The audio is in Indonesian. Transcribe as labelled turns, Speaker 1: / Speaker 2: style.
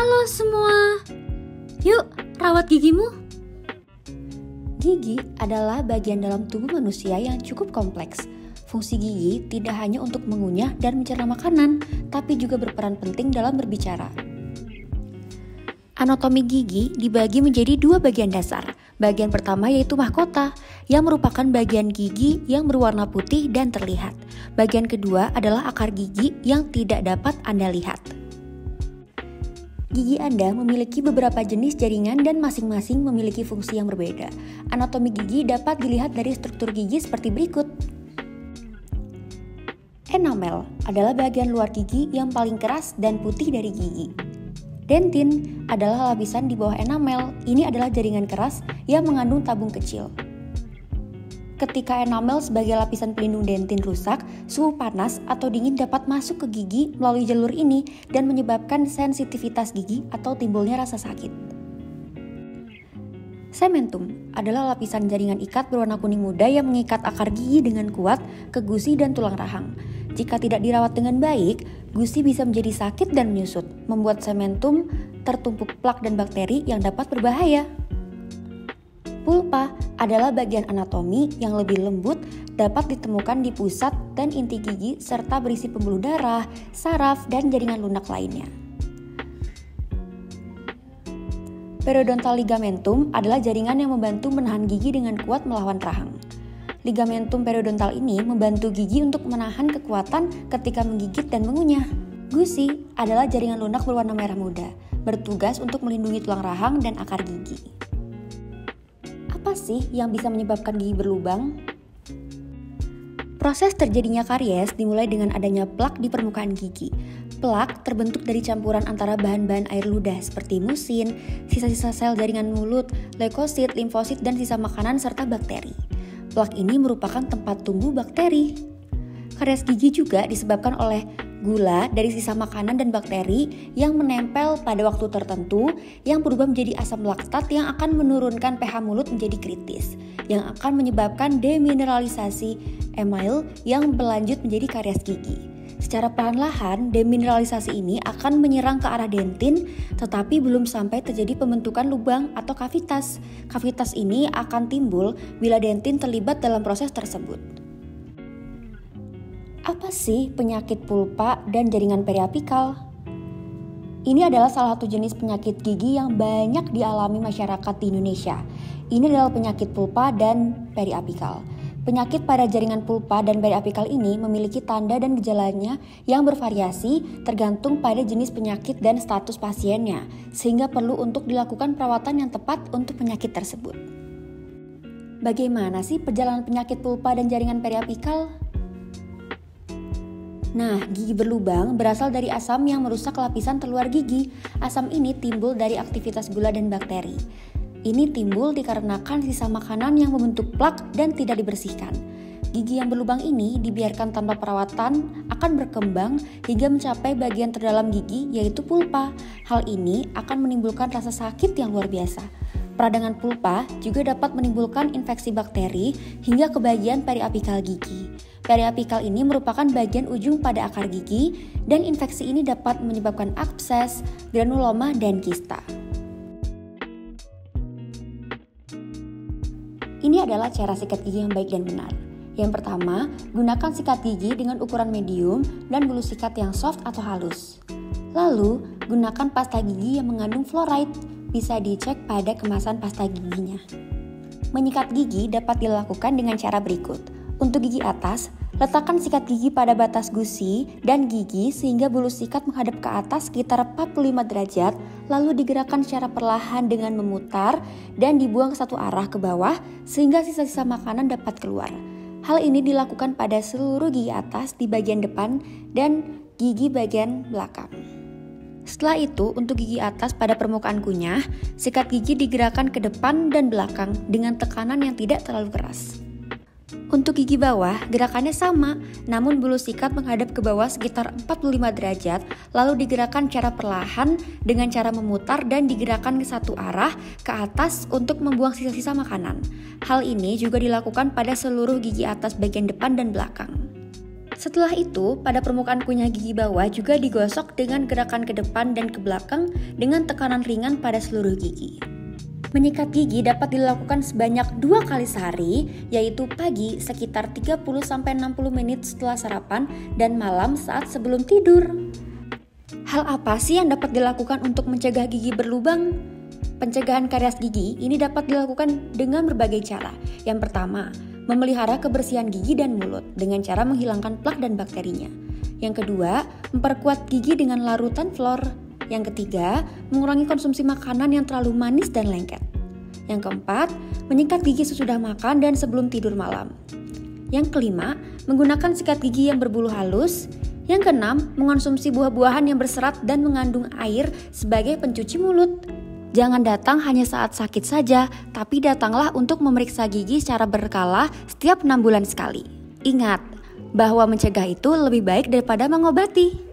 Speaker 1: Halo semua, yuk rawat gigimu.
Speaker 2: Gigi adalah bagian dalam tubuh manusia yang cukup kompleks. Fungsi gigi tidak hanya untuk mengunyah dan mencerna makanan, tapi juga berperan penting dalam berbicara. Anatomi gigi dibagi menjadi dua bagian dasar. Bagian pertama yaitu mahkota, yang merupakan bagian gigi yang berwarna putih dan terlihat. Bagian kedua adalah akar gigi yang tidak dapat Anda lihat. Gigi Anda memiliki beberapa jenis jaringan dan masing-masing memiliki fungsi yang berbeda. Anatomi gigi dapat dilihat dari struktur gigi seperti berikut. Enamel adalah bagian luar gigi yang paling keras dan putih dari gigi. Dentin adalah lapisan di bawah enamel. Ini adalah jaringan keras yang mengandung tabung kecil. Ketika enamel sebagai lapisan pelindung dentin rusak, suhu panas atau dingin dapat masuk ke gigi melalui jalur ini dan menyebabkan sensitivitas gigi atau timbulnya rasa sakit. Cementum adalah lapisan jaringan ikat berwarna kuning muda yang mengikat akar gigi dengan kuat ke gusi dan tulang rahang. Jika tidak dirawat dengan baik, gusi bisa menjadi sakit dan menyusut, membuat cementum tertumpuk plak dan bakteri yang dapat berbahaya. Pulpa adalah bagian anatomi yang lebih lembut, dapat ditemukan di pusat dan inti gigi serta berisi pembuluh darah, saraf, dan jaringan lunak lainnya. Periodontal ligamentum adalah jaringan yang membantu menahan gigi dengan kuat melawan rahang. Ligamentum periodontal ini membantu gigi untuk menahan kekuatan ketika menggigit dan mengunyah. Gusi adalah jaringan lunak berwarna merah muda, bertugas untuk melindungi tulang rahang dan akar gigi. Apa sih yang bisa menyebabkan gigi berlubang? Proses terjadinya karies dimulai dengan adanya plak di permukaan gigi. Plak terbentuk dari campuran antara bahan-bahan air ludah seperti musin, sisa-sisa sel jaringan mulut, leukosit, limfosit, dan sisa makanan serta bakteri. Plak ini merupakan tempat tumbuh bakteri. Karies gigi juga disebabkan oleh gula dari sisa makanan dan bakteri yang menempel pada waktu tertentu yang berubah menjadi asam laktat yang akan menurunkan pH mulut menjadi kritis, yang akan menyebabkan demineralisasi email yang berlanjut menjadi karies gigi. Secara perlahan, demineralisasi ini akan menyerang ke arah dentin, tetapi belum sampai terjadi pembentukan lubang atau kavitas. Kavitas ini akan timbul bila dentin terlibat dalam proses tersebut. Apa sih penyakit pulpa dan jaringan periapikal? Ini adalah salah satu jenis penyakit gigi yang banyak dialami masyarakat di Indonesia. Ini adalah penyakit pulpa dan periapikal. Penyakit pada jaringan pulpa dan periapikal ini memiliki tanda dan gejalanya yang bervariasi tergantung pada jenis penyakit dan status pasiennya, sehingga perlu untuk dilakukan perawatan yang tepat untuk penyakit tersebut. Bagaimana sih perjalanan penyakit pulpa dan jaringan periapikal? Nah, gigi berlubang berasal dari asam yang merusak lapisan terluar gigi. Asam ini timbul dari aktivitas gula dan bakteri. Ini timbul dikarenakan sisa makanan yang membentuk plak dan tidak dibersihkan. Gigi yang berlubang ini dibiarkan tanpa perawatan akan berkembang hingga mencapai bagian terdalam gigi yaitu pulpa. Hal ini akan menimbulkan rasa sakit yang luar biasa. Peradangan pulpa juga dapat menimbulkan infeksi bakteri hingga ke bagian periapikal gigi. Periapikal ini merupakan bagian ujung pada akar gigi dan infeksi ini dapat menyebabkan abses, granuloma, dan kista. Ini adalah cara sikat gigi yang baik dan benar. Yang pertama, gunakan sikat gigi dengan ukuran medium dan bulu sikat yang soft atau halus. Lalu, gunakan pasta gigi yang mengandung fluoride. Bisa dicek pada kemasan pasta giginya. Menyikat gigi dapat dilakukan dengan cara berikut. Untuk gigi atas, letakkan sikat gigi pada batas gusi dan gigi sehingga bulu sikat menghadap ke atas sekitar 45 derajat, lalu digerakkan secara perlahan dengan memutar dan dibuang satu arah ke bawah sehingga sisa-sisa makanan dapat keluar. Hal ini dilakukan pada seluruh gigi atas di bagian depan dan gigi bagian belakang. Setelah itu, untuk gigi atas pada permukaan kunyah, sikat gigi digerakkan ke depan dan belakang dengan tekanan yang tidak terlalu keras. Untuk gigi bawah, gerakannya sama, namun bulu sikat menghadap ke bawah sekitar 45 derajat, lalu digerakkan secara perlahan dengan cara memutar dan digerakkan ke satu arah ke atas untuk membuang sisa-sisa makanan. Hal ini juga dilakukan pada seluruh gigi atas bagian depan dan belakang. Setelah itu, pada permukaan kunyah gigi bawah juga digosok dengan gerakan ke depan dan ke belakang dengan tekanan ringan pada seluruh gigi. Menyikat gigi dapat dilakukan sebanyak 2 kali sehari, yaitu pagi sekitar 30-60 menit setelah sarapan dan malam saat sebelum tidur. Hal apa sih yang dapat dilakukan untuk mencegah gigi berlubang? Pencegahan karies gigi ini dapat dilakukan dengan berbagai cara. Yang pertama, memelihara kebersihan gigi dan mulut dengan cara menghilangkan plak dan bakterinya. Yang kedua, memperkuat gigi dengan larutan fluor. Yang ketiga, mengurangi konsumsi makanan yang terlalu manis dan lengket. Yang keempat, menyikat gigi sesudah makan dan sebelum tidur malam. Yang kelima, menggunakan sikat gigi yang berbulu halus. Yang keenam, mengonsumsi buah-buahan yang berserat dan mengandung air sebagai pencuci mulut. Jangan datang hanya saat sakit saja, tapi datanglah untuk memeriksa gigi secara berkala setiap 6 bulan sekali. Ingat, bahwa mencegah itu lebih baik daripada mengobati.